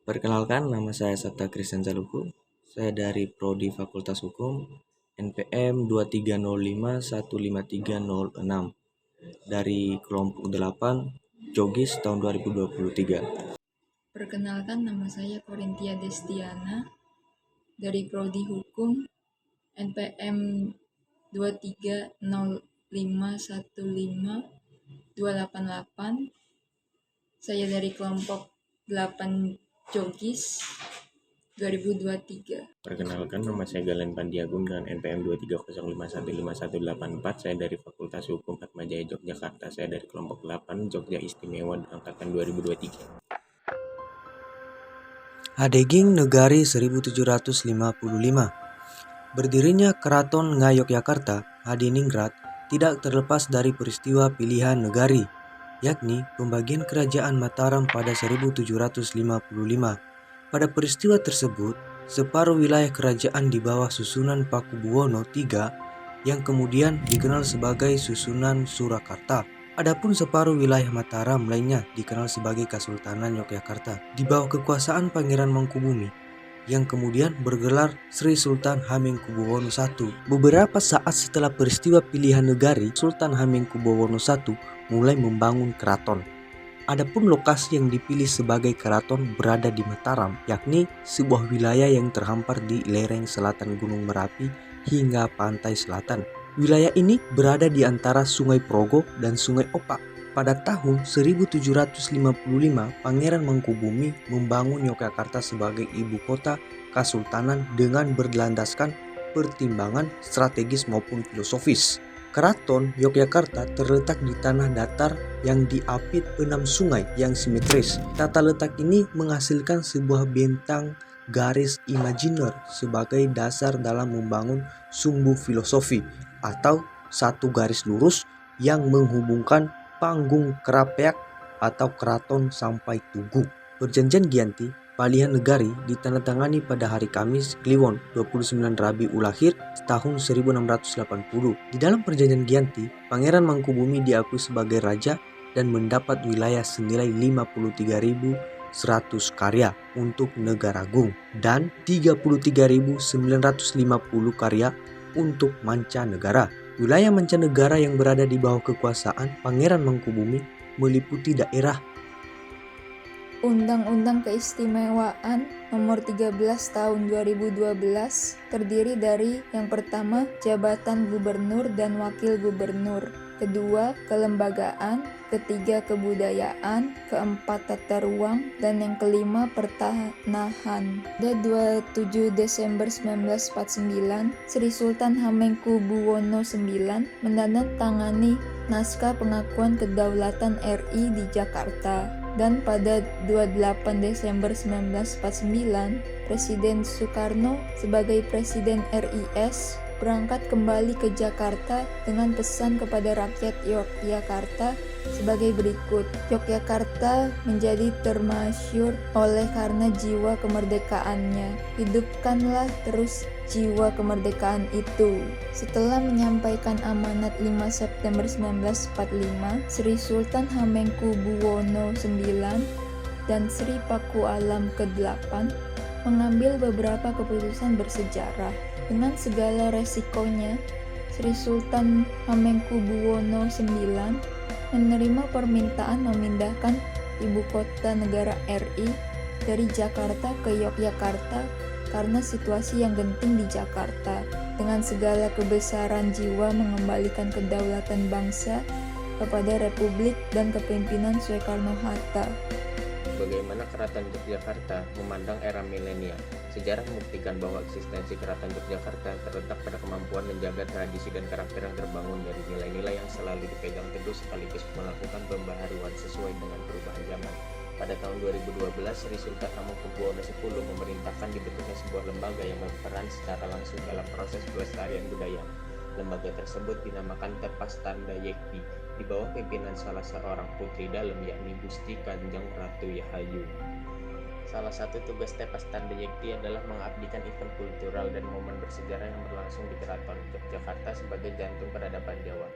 Perkenalkan, nama saya Sabta Christian Caluku. Saya dari Prodi Fakultas Hukum, NPM 23051536 dari kelompok 8 Jogis tahun 2023. Perkenalkan, nama saya Korintia Destiana dari Prodi Hukum, NPM 2305152888. Saya dari kelompok 8 Jogis 2023. Perkenalkan, nama saya Galen Pandiagung dengan NPM 2305155184. Saya dari Fakultas Hukum Atmajaya Yogyakarta. Saya dari kelompok 8 Jogja Istimewa angkatan 2023. Hadeging Negari 1755. Berdirinya Keraton Ngayogyakarta, Hadiningrat, tidak terlepas dari peristiwa pilihan negari, yakni pembagian kerajaan Mataram pada 1755. Pada peristiwa tersebut, separuh wilayah kerajaan di bawah susunan Pakubuwono III yang kemudian dikenal sebagai Susunan Surakarta. Adapun separuh wilayah Mataram lainnya dikenal sebagai Kesultanan Yogyakarta di bawah kekuasaan Pangeran Mangkubumi yang kemudian bergelar Sri Sultan Hamengkubuwono I. Beberapa saat setelah peristiwa pilihan negari, Sultan Hamengkubuwono I mulai membangun keraton. Adapun lokasi yang dipilih sebagai keraton berada di Mataram, yakni sebuah wilayah yang terhampar di lereng selatan Gunung Merapi hingga pantai selatan. Wilayah ini berada di antara Sungai Progo dan Sungai Opak. Pada tahun 1755, Pangeran Mangkubumi membangun Yogyakarta sebagai ibu kota Kasultanan dengan berlandaskan pertimbangan strategis maupun filosofis. Keraton Yogyakarta terletak di tanah datar yang diapit 6 sungai yang simetris. Tata letak ini menghasilkan sebuah bentang garis imajiner sebagai dasar dalam membangun sumbu filosofi atau satu garis lurus yang menghubungkan panggung Kerapeak atau keraton sampai Tugu. Perjanjian Giyanti Palihan Negari ditandatangani pada hari Kamis Kliwon 29 Rabiul Akhir tahun 1680. Di dalam perjanjian Giyanti, Pangeran Mangkubumi diakui sebagai raja dan mendapat wilayah senilai 53.100 karya untuk Negara Agung dan 33.950 karya untuk mancanegara. Wilayah mancanegara yang berada di bawah kekuasaan Pangeran Mangkubumi meliputi daerah Undang-Undang Keistimewaan Nomor 13 Tahun 2012 terdiri dari yang pertama, jabatan gubernur dan wakil gubernur, kedua, kelembagaan, ketiga, kebudayaan, keempat, tata ruang, dan yang kelima, pertanahan. Pada 27 Desember 1949, Sri Sultan Hamengkubuwono IX menandatangani naskah pengakuan kedaulatan RI di Jakarta. Dan pada 28 Desember 1949, Presiden Soekarno sebagai Presiden RIS berangkat kembali ke Jakarta dengan pesan kepada rakyat Yogyakarta sebagai berikut. Yogyakarta menjadi termasyhur oleh karena jiwa kemerdekaannya. Hidupkanlah terus jiwa kemerdekaan itu. Setelah menyampaikan amanat 5 September 1945, Sri Sultan Hamengkubuwono IX dan Sri Paku Alam ke-8 mengambil beberapa keputusan bersejarah. Dengan segala resikonya, Sri Sultan Hamengkubuwono IX menerima permintaan memindahkan ibu kota negara RI dari Jakarta ke Yogyakarta karena situasi yang genting di Jakarta. Dengan segala kebesaran jiwa mengembalikan kedaulatan bangsa kepada Republik dan kepemimpinan Soekarno-Hatta. Bagaimana Keraton Yogyakarta memandang era milenial? Sejarah membuktikan bahwa eksistensi Keraton Yogyakarta terletak pada kemampuan menjaga tradisi dan karakter yang terbangun dari nilai-nilai yang selalu dipegang teguh sekaligus melakukan pembaharuan sesuai dengan perubahan zaman. Pada tahun 2012, Sri Sultan Hamengkubuwono X memerintahkan dibentuknya sebuah lembaga yang berperan secara langsung dalam proses pelestarian budaya. Lembaga tersebut dinamakan Tepas Tanda Yekti, di bawah pimpinan salah seorang putri dalam yakni Gusti Kanjeng Ratu Yahayu. Salah satu tugas Tepas Tanda Yekti adalah mengabdikan event kultural dan momen bersejarah yang berlangsung di Keraton Yogyakarta sebagai jantung peradaban Jawa.